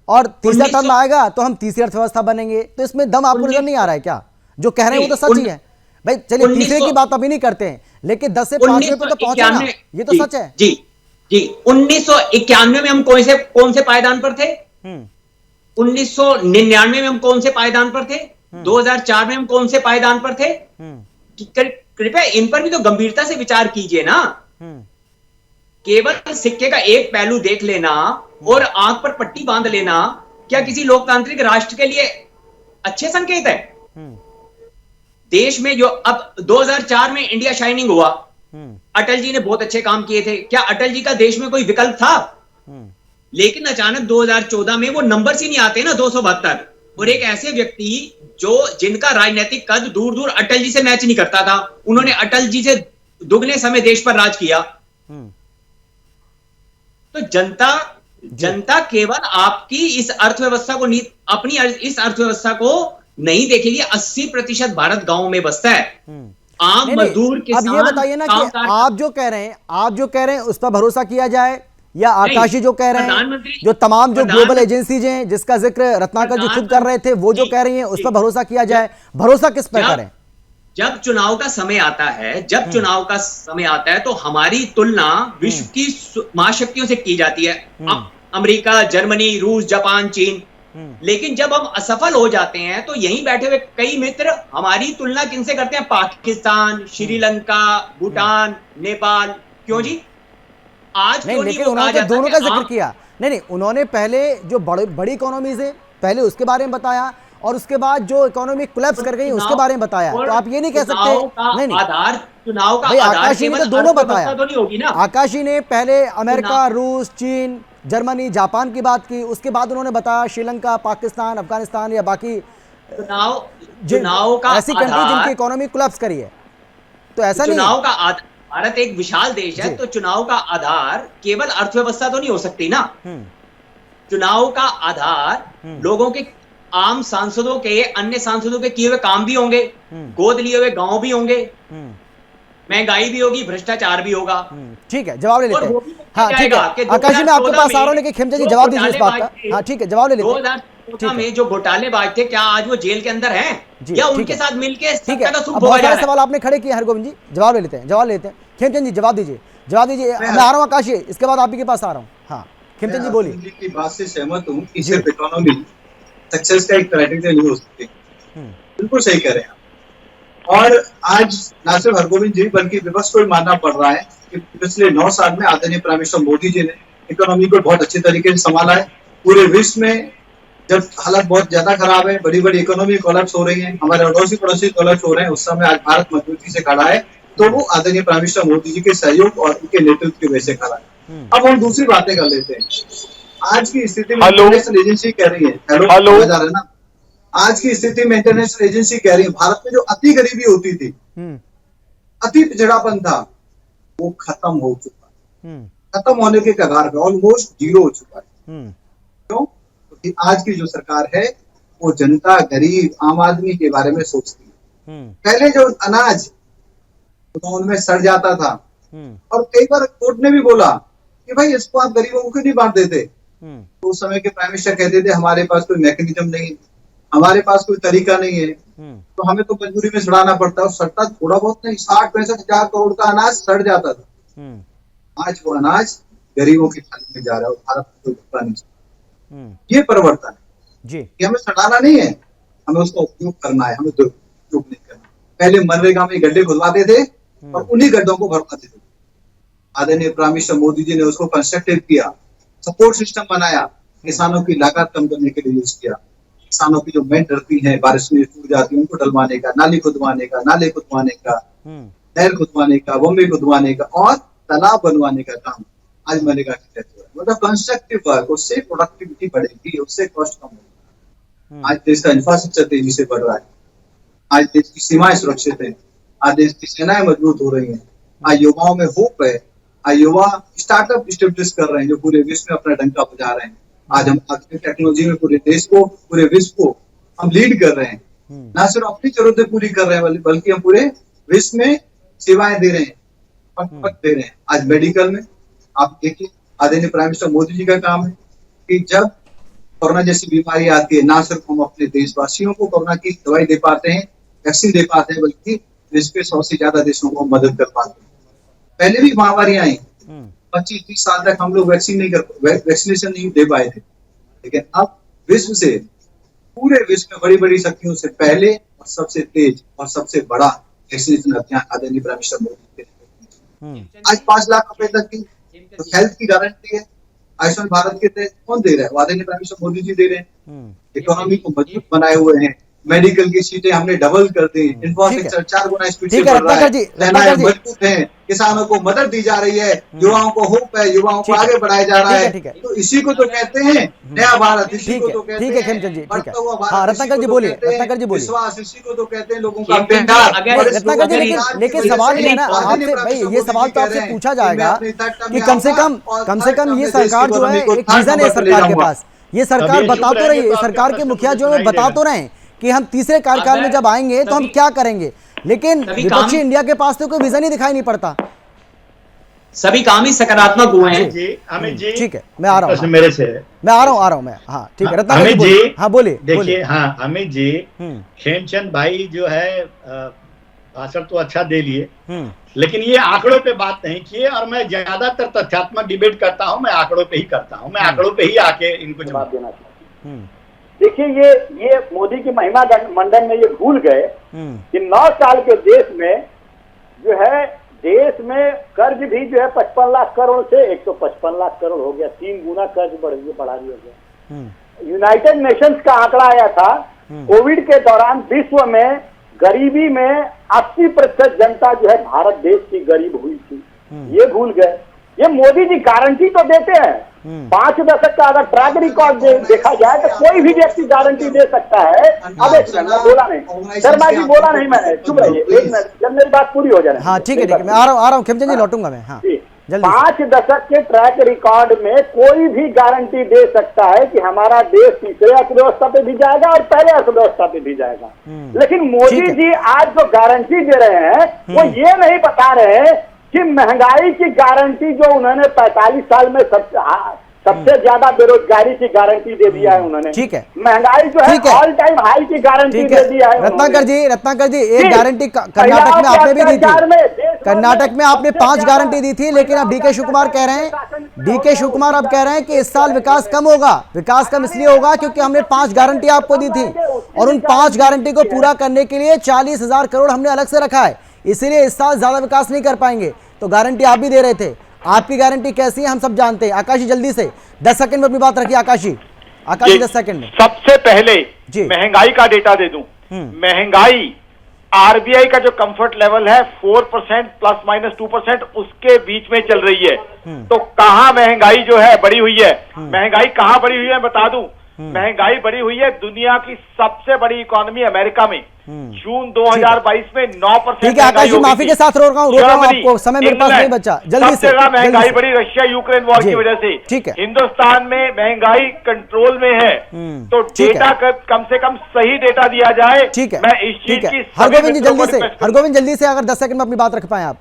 और तीसरा टर्म आएगा तो हम तीसरी अर्थव्यवस्था बनेंगे। तो इसमें दम आपको नजर नहीं आ रहा है क्या? जो कह रहे हैं वो तो सच ही है भाई। चलिए तीसरे की बात अभी नहीं करते हैं, लेकिन 10 से 5वें पे तो पहुंचे ना, ये तो सच है। जी 1991 में हम कौन से पायदान पर थे? 1999 में हम कौन से पायदान पर थे? 2004 में हम कौन से पायदान पर थे? कृपया इन पर भी तो गंभीरता से विचार कीजिए ना। केवल सिक्के का एक पहलू देख लेना और आंख पर पट्टी बांध लेना क्या किसी लोकतांत्रिक राष्ट्र के लिए अच्छे संकेत है? देश में जो अब 2004 में इंडिया शाइनिंग हुआ, अटल जी ने बहुत अच्छे काम किए थे, क्या अटल जी का देश में कोई विकल्प था? लेकिन अचानक 2014 में वो नंबर ही नहीं आते ना, 272, और एक ऐसे व्यक्ति जिनका राजनीतिक कद दूर दूर अटल जी से मैच नहीं करता था, उन्होंने अटल जी से दुगने समय देश पर राज किया। तो जनता केवल आपकी इस अर्थव्यवस्था को अपनी इस अर्थव्यवस्था को नहीं देखेगी। 80% भारत गांव में बसता है। आम मजदूर किसान, अब ये बताइए ना कि आप जो कह रहे हैं उस पर भरोसा किया जाए, या आकाश जी जो कह रहे हैं, जो तमाम जो ग्लोबल एजेंसीज हैं जिसका जिक्र रत्नाकर जी खुद कर रहे थे, वो जो कह रही हैं उस पर भरोसा किया जाए? भरोसा किस पर करें? जब चुनाव का समय आता है, तो हमारी तुलना विश्व की महाशक्तियों से की जाती है, अमेरिका, जर्मनी, रूस, जापान, चीन। लेकिन जब हम असफल हो जाते हैं तो यहीं बैठे हुए कई मित्र हमारी तुलना किनसे करते हैं? पाकिस्तान, श्रीलंका, भूटान, नेपाल। क्यों जी? आज नहीं, लेकिन उन्होंने तो दोनों का जिक्र किया। नहीं, उन्होंने पहले जो बड़ी इकोनॉमीज है पहले उसके बारे में बताया, और उसके बाद जो इकोनॉमी कोलैप्स कर गई उसके बारे में बताया। तो आप ये नहीं कह सकते। नहीं, आधार चुनाव का भाई आकाश जी ने तो दोनों बताया। तो नहीं होगी ना। आकाश जी ने पहले अमेरिका, रूस, चीन, जर्मनी, जापान की बात की, उसके बाद उन्होंने बताया श्रीलंका, पाकिस्तान, अफगानिस्तान या बाकी चुनाव का ऐसी कंट्री जिनकी इकोनॉमी कोलैप्स करी है। तो ऐसा नहीं चुनाव का भारत एक विशाल देश है, तो चुनाव का आधार केवल अर्थव्यवस्था तो नहीं हो सकती ना। चुनाव का आधार लोगों के, आम सांसदों के, अन्य सांसदों के किए हुए काम भी होंगे, गोद लिए हुए गांव भी होंगे, महंगाई भी होगी, भ्रष्टाचार भी होगा। ठीक है, जवाब ले लेते हैं। हाँ ठीक है आकाश जी, मैं आपके पास आ रहा हूँ, लेकिन खेमचंद जी जवाब दीजिए इस बात का। हाँ ठीक है, जवाब ले लेते हैं। 2014 में जो घोटालेबाज थे, क्या आज वो जेल के अंदर हैं? या उनके साथ मिलकर ठीक है? बहुत सारे सवाल आपने खड़े किए हरगोविंद जी, जवाब ले लेते हैं। खेमचंद जी जवाब दीजिए। मैं आ रहा हूँ आकाश जी, इसके बाद आप ही के पास आ रहा हूँ। हाँ खेमचंद जी बोलिए। की बात से सहमत हूँ कि सिर्फ इकोनॉमी सक्सेस का एक क्राइटेरिया नहीं हो सकती। बिल्कुल सही कह रहे हैं। और आज ना सिर्फ हरगोविंद जी बल्कि विपक्ष को भी मानना पड़ रहा है कि पिछले 9 साल में आदरणीय प्राइम मिनिस्टर मोदी जी ने इकोनॉमी को बहुत अच्छे तरीके से संभाला है। पूरे विश्व में जब हालात बहुत ज्यादा खराब है, बड़ी बड़ी इकोनॉमी कोलैप्स हो रही है, हमारे अड़ोसी पड़ोसी कोलैप्स हो रहे हैं, उस समय आज भारत मजबूती से खड़ा है, तो वो आदरणीय प्राइम मिनिस्टर मोदी जी के सहयोग और उनके नेतृत्व की वजह से खड़ा है। अब हम दूसरी बातें कर लेते हैं। आज की स्थिति में इंटरनेशनल एजेंसी कह रही है, हेलो जा रहे ना, आज की स्थिति में इंटरनेशनल एजेंसी कह रही है भारत में जो अति गरीबी होती थी, अति पिछड़ापन था, वो खत्म हो चुका है, खत्म होने के कगार पे, ऑलमोस्ट जीरो हो चुका है। क्यों? क्योंकि आज की जो सरकार है वो जनता, गरीब, आम आदमी के बारे में सोचती है। पहले जो अनाज उनमें सड़ जाता था, और कई बार कोर्ट ने भी बोला कि भाई इसको आप गरीबों को क्यों नहीं बांट देते, तो उस समय के प्राइम मिनिस्टर कहते थे हमारे पास कोई मैकेनिज्म नहीं, हमारे पास कोई तरीका नहीं है, तो हमें तो मजबूरी में सड़ाना पड़ता है। सड़ता थोड़ा बहुत नहीं, 60-65 हजार करोड़ का अनाज सड़ जाता था। आज वो अनाज गरीबों की थाली में जा रहा है, भारत को कोई भुगतान नहीं। ये परिवर्तन है जी, कि हमें सड़ाना नहीं है, हमें उसका उपयोग करना है, हमें दुरुपयोग नहीं करना। पहले मनरेगा में गड्ढे खुदवाते थे और उन्हीं गड्ढों को भरवाते थे। आदरणीय प्राइम मिनिस्टर मोदी जी ने उसको कंस्ट्रक्टिव किया, सपोर्ट सिस्टम बनाया, किसानों की लागत कम करने के लिए यूज किया। किसानों की जो मेन डरती है, बारिश में टूट जाती है, उनको डलवाने का, नाले खुदवाने का, नहर खुदवाने का, बम्बे खुदवाने का और तालाब बनवाने का काम आज मनरेगा के तहत हो रहा है। मतलब कंस्ट्रक्टिव वर्क, उससे प्रोडक्टिविटी बढ़ेगी, उससे कॉस्ट कम होगा। आज देश का इंफ्रास्ट्रक्चर तेजी से बढ़ रहा है, आज देश की सीमाएं सुरक्षित है, आज देश की सेनाएं मजबूत हो रही है, आज युवाओं में होप है, आज युवा स्टार्टअप स्टेब्लिश कर रहे हैं जो पूरे विश्व में अपना डंका बजा रहे हैं। आज हम आधुनिक टेक्नोलॉजी में पूरे देश को, पूरे विश्व को हम लीड कर रहे हैं। ना सिर्फ अपनी जरूरतें पूरी कर रहे हैं बल्कि हम पूरे विश्व में सेवाएं दे रहे हैं, दे रहे हैं। आज मेडिकल में आप देखिए, आदरणीय प्राइम मिनिस्टर मोदी जी का काम है कि जब कोरोना जैसी बीमारी आती है, ना सिर्फ हम अपने देशवासियों को कोरोना की दवाई दे पाते हैं, वैक्सीन दे पाते हैं, बल्कि विश्व के 100 से ज्यादा देशों को मदद कर पाते हैं। पहले भी महामारियां आई, 25-30 साल तक हम लोग वैक्सीनेशन नहीं दे पाए थे, लेकिन अब विश्व से, पूरे विश्व में बड़ी बड़ी शक्तियों से पहले और सबसे तेज और सबसे बड़ा वैक्सीनेशन अभियान आदरणीय प्राइम मिनिस्टर मोदी के आज 5 लाख रुपए तक की हेल्थ की गारंटी है। आयुष्मान भारत के तहत कौन दे रहा है? आदरणीय प्राइम मिनिस्टर मोदी जी दे रहे हैं। इकोनॉमी को मजबूत बनाए हुए हैं, मेडिकल की सीटें हमने डबल कर दी, इंफ्रास्ट्रक्चर 4 गुना स्पीड से बढ़ रहा है, सेनाएं मजबूत हैं, किसानों को मदद दी जा रही है, युवाओं को होप है, युवाओं को आगे बढ़ाया जा रहा है। तो इसी को तो कहते हैं नया भारत, इसी को तो कहते हैं बढ़ता हुआ भारत। रत्नाकर जी बोलिए, रत्नाकर जी बोलिए। विश्वास, इसी को तो कहते हैं लोगों का प्यार। रत्नाकर जी, लेकिन सवाल ये है ना आपसे, भाई ये सवाल तो आपसे पूछा जाएगा कि कम से कम ये सरकार जो है, एक विजन है सरकार के पास, ये सरकार बता तो रही है, सरकार के मुखिया जो है बता तो रहे हैं कि हम तीसरे कार्यकाल में जब आएंगे तो हम क्या करेंगे, लेकिन विपक्षी इंडिया के पास तो कोई विजन ही दिखाई नहीं पड़ता। सभी काम ही सकारात्मक हुए हैं। अमित जी, ठीक है, मैं आ रहा हूँ, मेरे से मैं आ रहा हूँ मैं। हाँ ठीक है, रत्नाकर जी, हाँ बोलिए। देखिए, हाँ अमित जी, खेमचंद भाई जो है भाषण तो अच्छा दे लिए, लेकिन ये आंकड़ों पे बात नहीं किए, और मैं ज्यादातर तथ्यात्मक डिबेट करता हूँ, मैं आंकड़ों पे ही करता हूँ, मैं आंकड़ों पे ही आके इनको जवाब देना चाहता हूँ। देखिए, ये मोदी की महिमा मंडन में ये भूल गए कि 9 साल के देश में जो है, देश में कर्ज भी जो है 55 लाख करोड़ से 155 लाख करोड़ हो गया, 3 गुना कर्ज बढ़ा दिया गया। यूनाइटेड नेशंस का आंकड़ा आया था, कोविड के दौरान विश्व में गरीबी में 80% जनता जो है भारत देश की गरीब हुई थी, ये भूल गए। ये मोदी जी गारंटी तो देते हैं, 5 दशक का अगर ट्रैक रिकॉर्ड देखा जाए तो कोई भी व्यक्ति गारंटी दे सकता है। अब एक मिनट, मैं बोला नहीं, शर्मा जी बोला नहीं, मैंने चुप रहिए, 1 मिनट, जब मेरी बात पूरी हो जाए। हाँ ठीक है, मैं आ रहा हूँ खेमचंद जी, लौटूंगा मैं। हाँ 5 दशक के ट्रैक रिकॉर्ड में कोई भी गारंटी दे सकता है कि हमारा देश तीसरे अर्थव्यवस्था पे भी जाएगा और पहले अर्थव्यवस्था पे भी जाएगा, लेकिन मोदी जी आज जो गारंटी दे रहे हैं वो ये नहीं बता रहे हैं कि महंगाई की गारंटी जो उन्होंने 45 साल में सबसे ज्यादा बेरोजगारी की गारंटी दे दिया है उन्होंने। ठीक है, महंगाई जो है ऑल टाइम हाई की गारंटी दे दिया है। रत्नाकर जी, एक गारंटी कर्नाटक में आपने भी दी थी, कर्नाटक में आपने 5 गारंटी दी थी, लेकिन अब डीके शिव कुमार कह रहे हैं, डीके शिव कुमार अब कह रहे हैं कि इस साल विकास कम होगा। विकास कम इसलिए होगा क्योंकि हमने 5 गारंटी आपको दी थी, और उन 5 गारंटी को पूरा करने के लिए 40,000 करोड़ हमने अलग से रखा है, इसीलिए इस साल ज्यादा विकास नहीं कर पाएंगे। तो गारंटी आप भी दे रहे थे, आपकी गारंटी कैसी है हम सब जानते हैं। आकाशी जल्दी से 10 सेकंड में अपनी बात रखिए। आकाशी 10 सेकंड में। सबसे पहले महंगाई का डेटा दे दूं। महंगाई आरबीआई का जो कंफर्ट लेवल है 4% ±2%, उसके बीच में चल रही है। तो कहां महंगाई जो है बढ़ी हुई है, महंगाई कहां बढ़ी हुई है बता दूं। महंगाई बढ़ी हुई है जी की सबसे बड़ी इकोनॉमी अमेरिका में, जून 2022 में 9%। ठीक है आकाश जी, माफी के साथ रोक रहा हूँ आपको, समय मेरे पास नहीं बचा, जल्दी से। महंगाई बढ़ी रशिया यूक्रेन वॉर की वजह से। ठीक है, हिंदुस्तान में महंगाई कंट्रोल में है, तो डेटा कम से कम सही डेटा दिया जाए। ठीक है, मैं इस चीज की हरगोविंद जी जल्दी से अगर 10 सेकंड में अपनी बात रख पाए आप।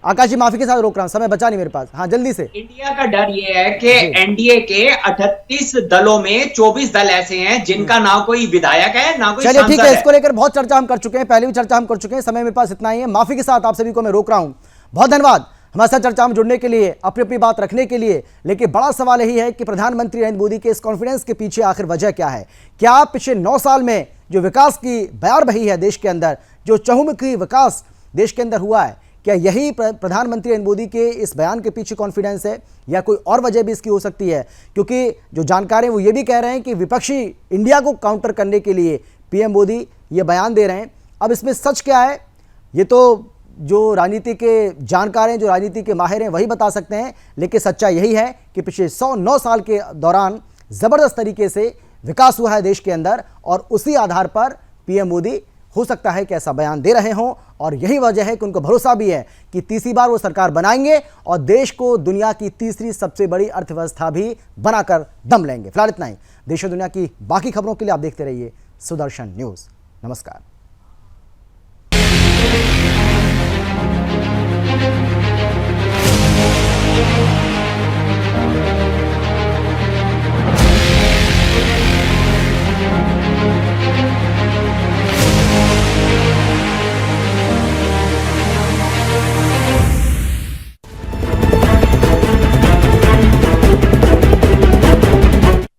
आकाश जी माफी के साथ रोक रहा हूं, समय बचा नहीं मेरे पास। हाँ जल्दी से। इंडिया का डर ये है कि एनडीए के 38 दलों में 24 दल ऐसे हैं जिनका ना कोई विधायक है ना कोई सांसद है। ठीक है, इसको लेकर बहुत चर्चा हम कर चुके हैं, पहले भी चर्चा हम कर चुके हैं, समय मेरे पास इतना ही है। माफी के साथ आप सभी को मैं रोक रहा हूं। बहुत धन्यवाद हमारे साथ चर्चा में जुड़ने के लिए, अपनी अपनी बात रखने के लिए। लेकिन बड़ा सवाल यही है कि प्रधानमंत्री नरेंद्र मोदी के इस कॉन्फिडेंस के पीछे आखिर वजह क्या है। क्या पिछले 9 साल में जो विकास की बयार बही है देश के अंदर, जो चहुमुखी विकास देश के अंदर हुआ है, क्या यही प्रधानमंत्री नरेंद्र मोदी के इस बयान के पीछे कॉन्फिडेंस है, या कोई और वजह भी इसकी हो सकती है? क्योंकि जो जानकार हैं वो ये भी कह रहे हैं कि विपक्षी इंडिया को काउंटर करने के लिए पीएम मोदी ये बयान दे रहे हैं। अब इसमें सच क्या है, ये तो जो राजनीति के जानकार हैं, जो राजनीति के माहिर हैं, वही बता सकते हैं। लेकिन सच्चाई यही है कि पिछले 9 साल के दौरान ज़बरदस्त तरीके से विकास हुआ है देश के अंदर, और उसी आधार पर पीएम मोदी हो सकता है कि ऐसा बयान दे रहे हों और यही वजह है कि उनको भरोसा भी है कि तीसरी बार वो सरकार बनाएंगे और देश को दुनिया की तीसरी सबसे बड़ी अर्थव्यवस्था भी बनाकर दम लेंगे। फिलहाल इतना ही। देश और दुनिया की बाकी खबरों के लिए आप देखते रहिए सुदर्शन न्यूज़। नमस्कार।